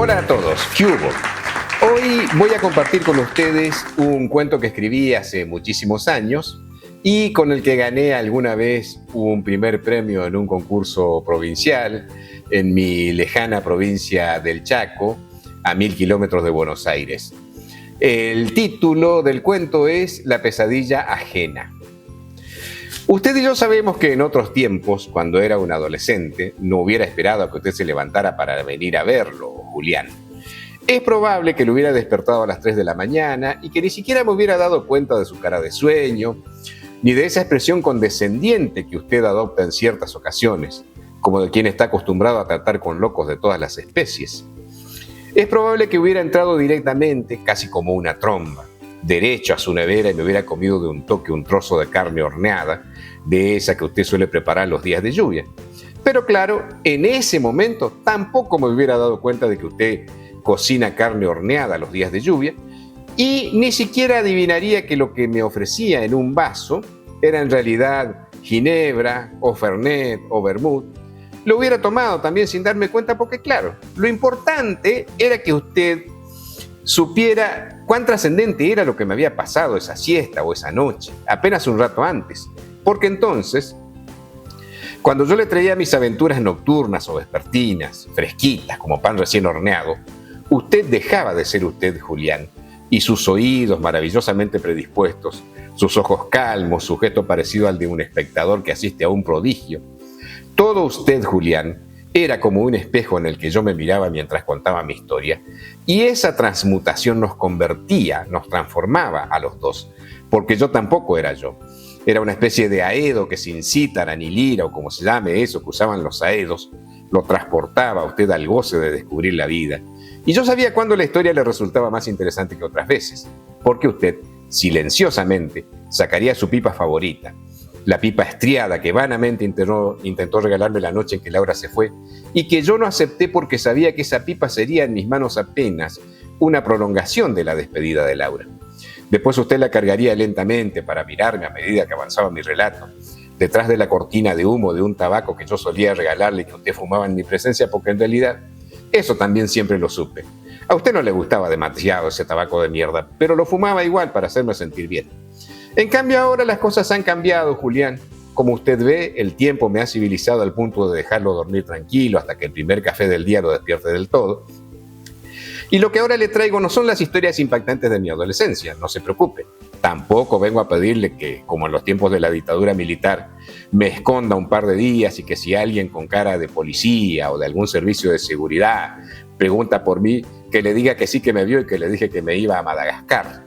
Hola a todos, ¿qué hubo? Hoy voy a compartir con ustedes un cuento que escribí hace muchísimos años y con el que gané alguna vez un primer premio en un concurso provincial en mi lejana provincia del Chaco, a 1000 kilómetros de Buenos Aires. El título del cuento es La pesadilla ajena. Usted y yo sabemos que en otros tiempos, cuando era un adolescente, no hubiera esperado a que usted se levantara para venir a verlo, Julián. Es probable que lo hubiera despertado a las 3 de la mañana y que ni siquiera me hubiera dado cuenta de su cara de sueño, ni de esa expresión condescendiente que usted adopta en ciertas ocasiones, como de quien está acostumbrado a tratar con locos de todas las especies. Es probable que hubiera entrado directamente, casi como una tromba, derecho a su nevera y me hubiera comido de un toque un trozo de carne horneada, de esa que usted suele preparar los días de lluvia. Pero claro, en ese momento tampoco me hubiera dado cuenta de que usted cocina carne horneada los días de lluvia y ni siquiera adivinaría que lo que me ofrecía en un vaso era en realidad ginebra o fernet o vermut. Lo hubiera tomado también sin darme cuenta porque claro, lo importante era que usted supiera cuán trascendente era lo que me había pasado esa siesta o esa noche, apenas un rato antes, porque entonces, cuando yo le traía mis aventuras nocturnas o vespertinas, fresquitas como pan recién horneado, usted dejaba de ser usted, Julián, y sus oídos maravillosamente predispuestos, sus ojos calmos, su gesto parecido al de un espectador que asiste a un prodigio, todo usted, Julián, era como un espejo en el que yo me miraba mientras contaba mi historia, y esa transmutación nos convertía, nos transformaba a los dos, porque yo tampoco era yo. Era una especie de aedo que sin cítara ni lira, o como se llame eso que usaban los aedos, lo transportaba a usted al goce de descubrir la vida. Y yo sabía cuándo la historia le resultaba más interesante que otras veces, porque usted, silenciosamente, sacaría su pipa favorita, la pipa estriada que vanamente intentó regalarme la noche en que Laura se fue y que yo no acepté porque sabía que esa pipa sería en mis manos apenas una prolongación de la despedida de Laura. Después usted la cargaría lentamente para mirarme a medida que avanzaba mi relato, detrás de la cortina de humo de un tabaco que yo solía regalarle y que usted fumaba en mi presencia porque en realidad eso también siempre lo supe. A usted no le gustaba demasiado ese tabaco de mierda, pero lo fumaba igual para hacerme sentir bien. En cambio ahora las cosas han cambiado, Julián. Como usted ve, el tiempo me ha civilizado al punto de dejarlo dormir tranquilo hasta que el primer café del día lo despierte del todo. Y lo que ahora le traigo no son las historias impactantes de mi adolescencia, no se preocupe. Tampoco vengo a pedirle que, como en los tiempos de la dictadura militar, me esconda un par de días y que si alguien con cara de policía o de algún servicio de seguridad pregunta por mí, que le diga que sí que me vio y que le dije que me iba a Madagascar.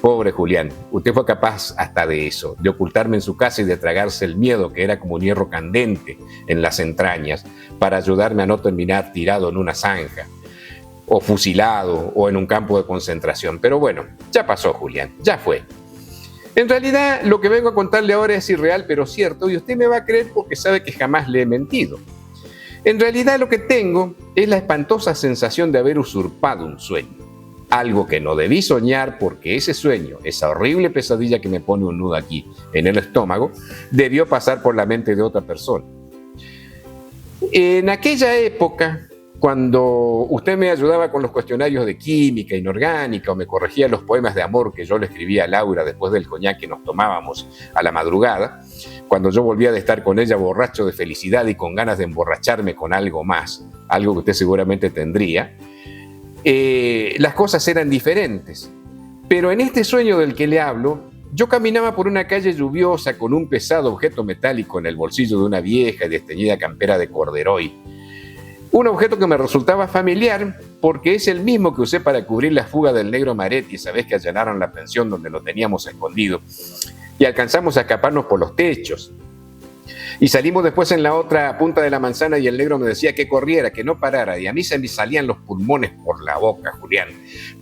Pobre Julián, usted fue capaz hasta de eso, de ocultarme en su casa y de tragarse el miedo que era como un hierro candente en las entrañas para ayudarme a no terminar tirado en una zanja, o fusilado, o en un campo de concentración. Pero bueno, ya pasó, Julián, ya fue. En realidad, lo que vengo a contarle ahora es irreal, pero cierto, y usted me va a creer porque sabe que jamás le he mentido. En realidad, lo que tengo es la espantosa sensación de haber usurpado un sueño. Algo que no debí soñar porque ese sueño, esa horrible pesadilla que me pone un nudo aquí en el estómago, debió pasar por la mente de otra persona. En aquella época, cuando usted me ayudaba con los cuestionarios de química inorgánica o me corregía los poemas de amor que yo le escribía a Laura después del coñac que nos tomábamos a la madrugada, cuando yo volvía de estar con ella borracho de felicidad y con ganas de emborracharme con algo más, algo que usted seguramente tendría, las cosas eran diferentes. Pero en este sueño del que le hablo, yo caminaba por una calle lluviosa con un pesado objeto metálico en el bolsillo de una vieja y desteñida campera de corderoy. Un objeto que me resultaba familiar porque es el mismo que usé para cubrir la fuga del negro Maretti esa vez que allanaron la pensión donde lo teníamos escondido y alcanzamos a escaparnos por los techos. Y salimos después en la otra punta de la manzana y el negro me decía que corriera, que no parara, y a mí se me salían los pulmones por la boca, Julián.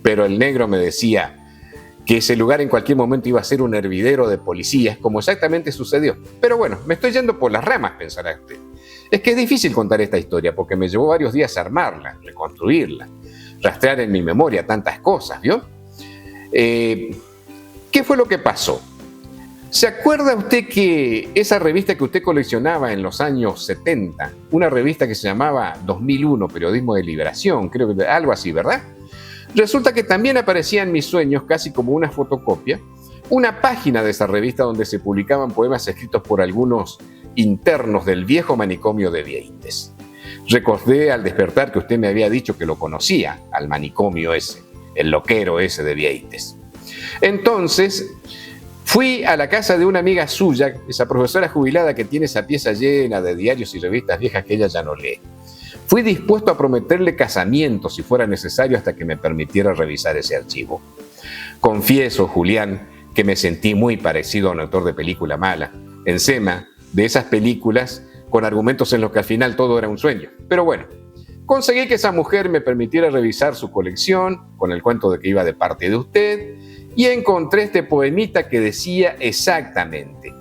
Pero el negro me decía que ese lugar en cualquier momento iba a ser un hervidero de policías, como exactamente sucedió. Pero bueno, me estoy yendo por las ramas, pensará usted. Es que es difícil contar esta historia porque me llevó varios días armarla, reconstruirla, rastrear en mi memoria tantas cosas, ¿vio? ¿Qué fue lo que pasó? ¿Se acuerda usted que esa revista que usted coleccionaba en los años 70, una revista que se llamaba 2001, Periodismo de Liberación, creo que algo así, ¿verdad? Resulta que también aparecía en mis sueños, casi como una fotocopia, una página de esa revista donde se publicaban poemas escritos por algunos internos del viejo manicomio de Vieites. Recordé al despertar que usted me había dicho que lo conocía, al manicomio ese, el loquero ese de Vieites. Entonces, fui a la casa de una amiga suya, esa profesora jubilada que tiene esa pieza llena de diarios y revistas viejas que ella ya no lee. Fui dispuesto a prometerle casamiento si fuera necesario hasta que me permitiera revisar ese archivo. Confieso, Julián, que me sentí muy parecido a un autor de película mala, encima de esas películas con argumentos en los que al final todo era un sueño. Pero bueno, conseguí que esa mujer me permitiera revisar su colección con el cuento de que iba de parte de usted y encontré este poemita que decía exactamente: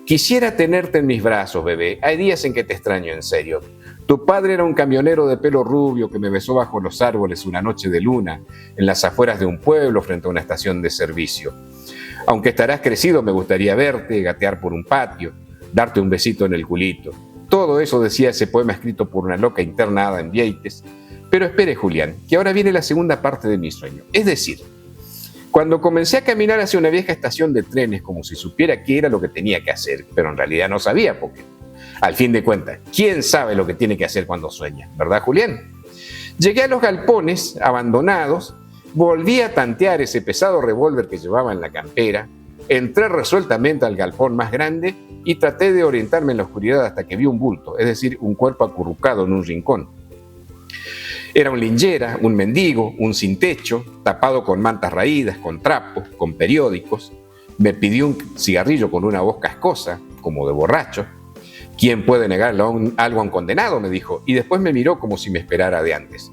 quisiera tenerte en mis brazos, bebé, hay días en que te extraño en serio. Tu padre era un camionero de pelo rubio que me besó bajo los árboles una noche de luna en las afueras de un pueblo frente a una estación de servicio. Aunque estarás crecido, me gustaría verte, gatear por un patio, darte un besito en el culito. Todo eso decía ese poema escrito por una loca internada en Vieites. Pero espere, Julián, que ahora viene la segunda parte de mi sueño. Es decir, cuando comencé a caminar hacia una vieja estación de trenes como si supiera qué era lo que tenía que hacer, pero en realidad no sabía porque, al fin de cuentas, ¿quién sabe lo que tiene que hacer cuando sueña? ¿Verdad, Julián? Llegué a los galpones abandonados, volví a tantear ese pesado revólver que llevaba en la campera, entré resueltamente al galpón más grande y traté de orientarme en la oscuridad hasta que vi un bulto, es decir, un cuerpo acurrucado en un rincón. Era un linchera, un mendigo, un sin techo, tapado con mantas raídas, con trapos, con periódicos. Me pidió un cigarrillo con una voz cascosa, como de borracho. ¿Quién puede negarle algo a un condenado?, me dijo, y después me miró como si me esperara de antes.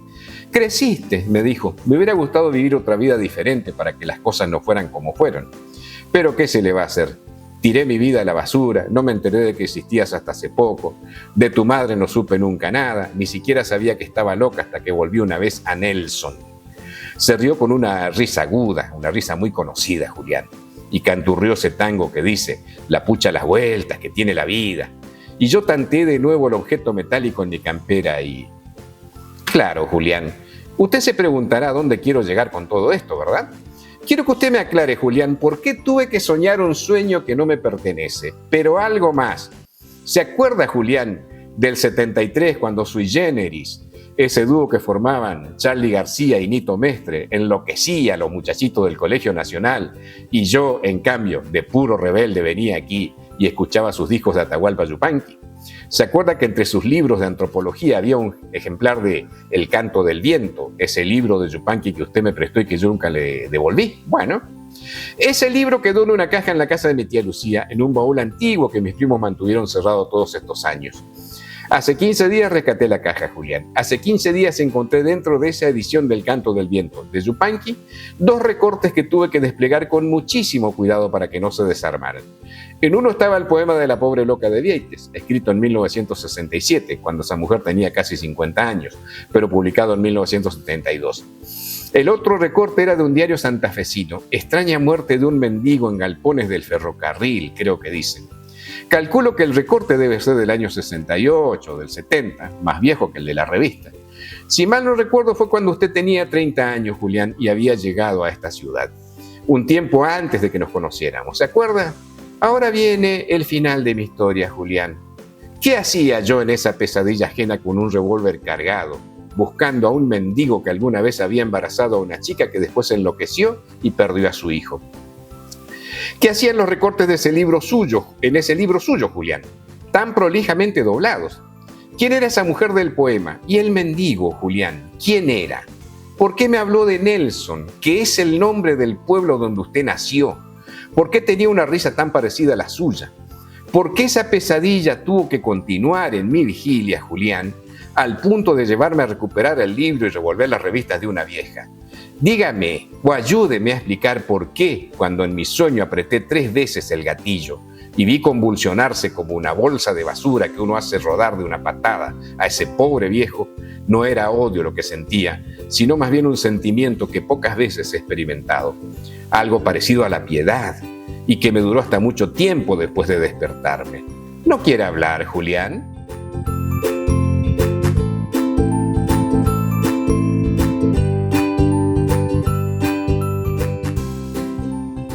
Creciste, me dijo, me hubiera gustado vivir otra vida diferente para que las cosas no fueran como fueron. Pero ¿qué se le va a hacer? Tiré mi vida a la basura, no me enteré de que existías hasta hace poco, de tu madre no supe nunca nada, ni siquiera sabía que estaba loca hasta que volví una vez a Nelson. Se rió con una risa aguda, una risa muy conocida, Julián, y canturrió ese tango que dice, la pucha las vueltas que tiene la vida. Y yo tanteé de nuevo el objeto metálico en mi campera y... Claro, Julián, usted se preguntará a dónde quiero llegar con todo esto, ¿verdad? Quiero que usted me aclare, Julián, por qué tuve que soñar un sueño que no me pertenece. Pero algo más. ¿Se acuerda, Julián, del 73 cuando Sui Generis, ese dúo que formaban Charly García y Nito Mestre, enloquecía a los muchachitos del Colegio Nacional y yo, en cambio, de puro rebelde venía aquí y escuchaba sus discos de Atahualpa Yupanqui? ¿Se acuerda que entre sus libros de antropología había un ejemplar de El canto del viento, ese libro de Yupanqui que usted me prestó y que yo nunca le devolví? Bueno, ese libro quedó en una caja en la casa de mi tía Lucía, en un baúl antiguo que mis primos mantuvieron cerrado todos estos años. Hace 15 días rescaté la caja, Julián. Hace 15 días encontré dentro de esa edición del Canto del Viento de Yupanqui 2 recortes que tuve que desplegar con muchísimo cuidado para que no se desarmaran. En uno estaba el poema de la pobre loca de Vieites, escrito en 1967, cuando esa mujer tenía casi 50 años, pero publicado en 1972. El otro recorte era de un diario santafesino, extraña muerte de un mendigo en galpones del ferrocarril, creo que dicen. Calculo que el recorte debe ser del año 68, del 70, más viejo que el de la revista. Si mal no recuerdo fue cuando usted tenía 30 años, Julián, y había llegado a esta ciudad. Un tiempo antes de que nos conociéramos, ¿se acuerda? Ahora viene el final de mi historia, Julián. ¿Qué hacía yo en esa pesadilla ajena con un revólver cargado, buscando a un mendigo que alguna vez había embarazado a una chica que después enloqueció y perdió a su hijo? ¿Qué hacían los recortes de ese libro suyo, en ese libro suyo, Julián, tan prolijamente doblados? ¿Quién era esa mujer del poema? Y el mendigo, Julián, ¿quién era? ¿Por qué me habló de Nelson, que es el nombre del pueblo donde usted nació? ¿Por qué tenía una risa tan parecida a la suya? ¿Por qué esa pesadilla tuvo que continuar en mi vigilia, Julián, al punto de llevarme a recuperar el libro y revolver las revistas de una vieja? Dígame o ayúdeme a explicar por qué, cuando en mi sueño apreté 3 veces el gatillo y vi convulsionarse como una bolsa de basura que uno hace rodar de una patada a ese pobre viejo, no era odio lo que sentía, sino más bien un sentimiento que pocas veces he experimentado. Algo parecido a la piedad, y que me duró hasta mucho tiempo después de despertarme. ¿No quiere hablar, Julián?